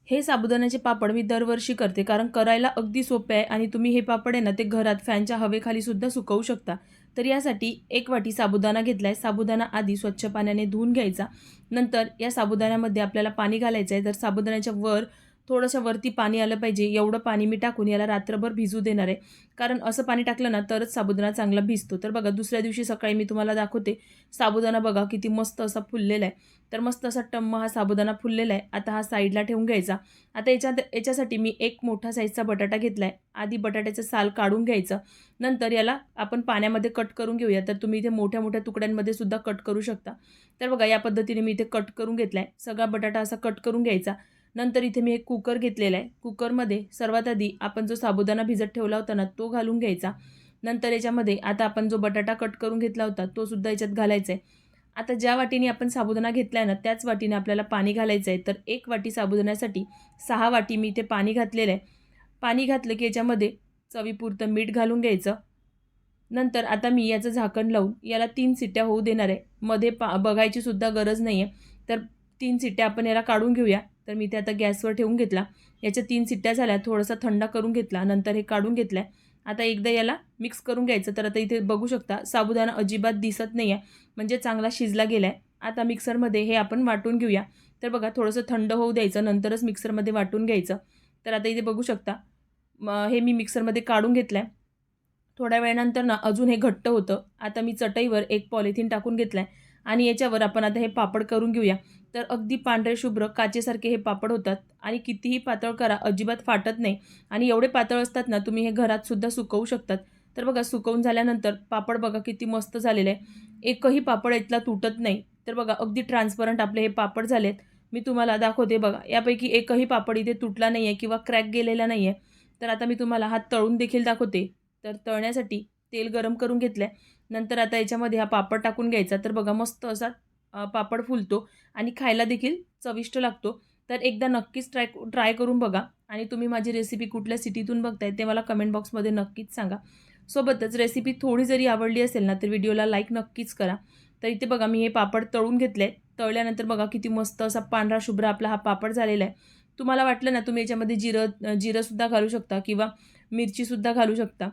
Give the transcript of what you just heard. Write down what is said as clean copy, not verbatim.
हे साबुदाण्याचे पापड मी दरवर्षी करते, कारण करायला अगदी सोपे आहे आणि तुम्ही हे पापड आहे ना ते घरात फॅनच्या हवेखाली सुद्धा सुकवू शकता. तर यासाठी 1 वाटी साबुदाणा घेतला आहे. साबुदाणा आधी स्वच्छ पाण्याने धुवून घ्यायचा. नंतर या साबुदाण्यामध्ये आपल्याला पाणी घालायचं आहे. तर साबुदाण्याच्या वर थोडंसं वरती पाणी आलं पाहिजे, एवढं पाणी मी टाकून याला रात्रभर भिजू देणार आहे. कारण असं पाणी टाकलं ना तरच साबुदाणा चांगला भिजतो. तर बघा दुसऱ्या दिवशी सकाळी मी तुम्हाला दाखवते. साबुदाणा बघा किती मस्त असा फुललेला आहे. तर मस्त असा टम्म हा साबुदाणा फुललेला आहे. आता हा साईडला ठेवून घ्यायचा. आता याच्यासाठी मी एक मोठा साईजचा बटाटा घेतला आहे. आधी बटाट्याचं साल काढून घ्यायचं. नंतर याला आपण पाण्यामध्ये कट करून घेऊया. तर तुम्ही इथे मोठ्या-मोठ्या तुकड्यांमध्ये सुद्धा कट करू शकता. तर बघा या पद्धतीने मी इथे कट करून घेतला आहे. सगळा बटाटा असा कट करून घ्यायचा. नंतर इथे मी एक कुकर घेतलेला आहे. कुकरमध्ये सर्वात आधी आपण जो साबुदाणा भिजत ठेवला होता ना, तो घालून घ्यायचा. नंतर याच्यामध्ये आता आपण जो बटाटा कट करून घेतला होता, तो सुद्धा याच्यात घालायचा आहे. आता ज्या वाटीने आपण साबुदाणा घेतला आहे ना, त्याच वाटीने आपल्याला पाणी घालायचं आहे. तर 1 वाटी साबुदाण्यासाठी 6 वाटी मी इथे पाणी घातलेलं आहे. पाणी घातलं की याच्यामध्ये चवीपुरतं मीठ घालून घ्यायचं. नंतर आता मी याचं झाकण लावून याला 3 शिट्ट्या होऊ देणार आहे. मध्ये बघायची सुद्धा गरज नाही आहे. तर 3 शिट्ट्या आपण याला काढून घेऊया. तर मी ते आता गॅसवर ठेवून घेतला. याच्या 3 शिट्ट्या झाल्या, थोडासा थंड करून घेतला. नंतर हे काढून घेतलं आहे. आता एकदा याला मिक्स करून घ्यायचं. तर आता इथे बघू शकता साबुदाणा अजिबात दिसत नाही आहे, म्हणजे चांगला शिजला गेला आहे. आता मिक्सरमध्ये हे आपण वाटून घेऊया. तर बघा थोडंसं थंड होऊ द्यायचं, नंतरच मिक्सरमध्ये वाटून घ्यायचं. तर आता इथे बघू शकता हे मी मिक्सरमध्ये काढून घेतलं आहे. थोड्या वेळानंतर ना अजून हे घट्ट होतं. आता मी चटईवर एक पॉलिथिन टाकून घेतलं आहे आणि याच्यावर आपण आता हे पापड करून घेऊया. तर अगदी पांढरे शुभ्र काचेसारखे हे पापड होतात आणि कितीही पातळ करा अजिबात फाटत नाही आणि एवढे पातळ असतात ना तुम्ही हे घरात सुद्धा सुकवू शकतात. तर बघा सुकवून झाल्यानंतर पापड बघा किती मस्त झालेले आहे. एकही पापड इथला तुटत नाही. तर बघा अगदी ट्रान्सपरंट आपले हे पापड झालेत. मी तुम्हाला दाखवते बघा. यापैकी एकही पापड इथे तुटला नाही आहे किंवा क्रॅक गेलेला नाही आहे. तर आता मी तुम्हाला हा तळून देखील दाखवते. तर तळण्यासाठी तेल गरम करून घेतलं आहे. नंतर आता याच्यामध्ये हा पापड टाकून घ्यायचा. तर बघा मस्त असा पापड फुलतो आणि खायला देखील चविष्ट लागतो. तर एकदा नक्कीच ट्राय करून बघा आणि तुम्ही माझी रेसिपी कुठल्या सिटीतून बघताय ते मला कमेंट बॉक्समध्ये नक्कीच सांगा. सोबतच रेसिपी थोडी जरी आवडली असेल ना तर व्हिडिओला लाईक नक्कीच करा. तर इथे बघा मी हे पापड तळून घेतले. तळल्यानंतर बघा किती मस्त असा पांढरा शुभ्र आपला हा पापड झालेला आहे. तुम्हाला वाटलं ना तुम्ही याच्यामध्ये जिरंसुद्धा घालू शकता किंवा मिरचीसुद्धा घालू शकता.